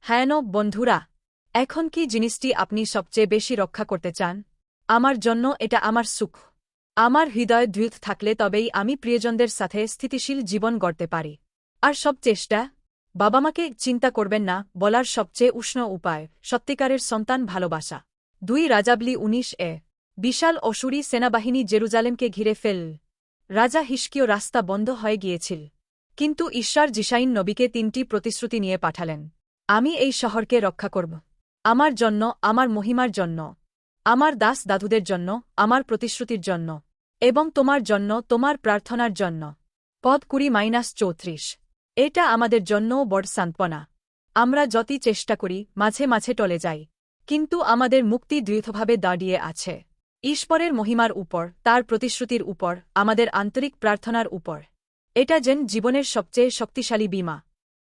হ্যাঁ বন্ধুরা, এখন কি জিনিসটি আপনি সবচেয়ে বেশি রক্ষা করতে চান? আমার জন্য এটা আমার সুখ। আমার হৃদয় দৃঢ় থাকলে তবেই আমি প্রিয়জনদের সাথে স্থিতিশীল জীবন গড়তে পারি। আর সব চেষ্টা, বাবা-মাকে চিন্তা করবেন না বলার সবচেয়ে উষ্ণ উপায় সত্যিকারের সন্তান ভালোবাসা। 2 রাজাবলি 19 বিশাল অসুরী সেনাবাহিনী জেরুজালেমকে ঘিরে ফেল। রাজা হিশকিয় রাস্তা বন্ধ হয়ে গিয়েছিল। কিন্তু ঈশ্বর যিশাইন নবীকে 3টি প্রতিশ্রুতি নিয়ে পাঠালেন। আমি এই শহরকে রক্ষা করব। আমার জন্য, আমার মহিমার জন্য, আমার দাস দাদুদের জন্য, আমার প্রতিশ্রুতির জন্য, এবং তোমার জন্য, তোমার প্রার্থনার জন্য। পদ 20-34 এটা আমাদের জন্যও বড় সান্ত্বনা। আমরা যতই চেষ্টা করি মাঝে মাঝে টলে যাই, কিন্তু আমাদের মুক্তি দৃঢ়ভাবে দাঁড়িয়ে আছে ঈশ্বরের মহিমার উপর, তার প্রতিশ্রুতির উপর, আমাদের আন্তরিক প্রার্থনার উপর। এটা যেন জীবনের সবচেয়ে শক্তিশালী বীমা।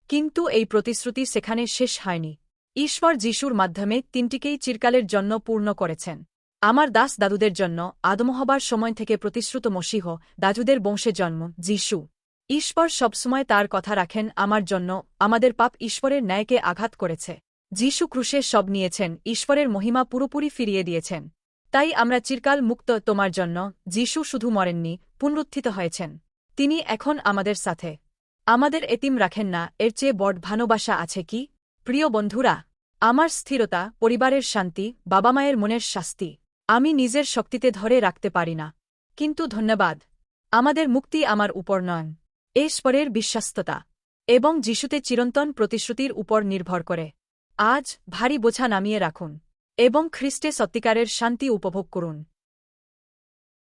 কিন্তু এই প্রতিশ্রুতি সেখানে শেষ হয়নি। ঈশ্বর যিশুর মাধ্যমে 3টিকেই চিরকালের জন্য পূর্ণ করেছেন। আমার দাস দাদুদের জন্য, আদম হবার সময় থেকে প্রতিশ্রুত মসীহ, দাদুদের বংশে জন্ম, যিশু। ঈশ্বর সবসময় তার কথা রাখেন আমার জন্য। আমাদের পাপ ঈশ্বরের ন্যায়কে আঘাত করেছে। যিশু ক্রুশে সব নিয়েছেন, ঈশ্বরের মহিমা পুরোপুরি ফিরিয়ে দিয়েছেন। তাই আমরা চিরকাল মুক্ত। তোমার জন্য যিশু শুধু মরেননি, পুনরুত্থিত হয়েছেন। তিনি এখন আমাদের সাথে। আমাদের এতিম রাখেন না। এর চেয়ে বড় ভালোবাসা আছে কি? প্রিয় বন্ধুরা, আমার স্থিরতা, পরিবারের শান্তি, বাবা মায়ের মনের শাস্তি আমি নিজের শক্তিতে ধরে রাখতে পারি না। কিন্তু ধন্যবাদ, আমাদের মুক্তি আমার উপর নয়, ঈশ্বরের বিশ্বাস্ততা এবং যিশুতে চিরন্তন প্রতিশ্রুতির উপর নির্ভর করে। আজ ভারী বোঝা নামিয়ে রাখুন এবং খ্রিস্টে সত্যিকারের শান্তি উপভোগ করুন।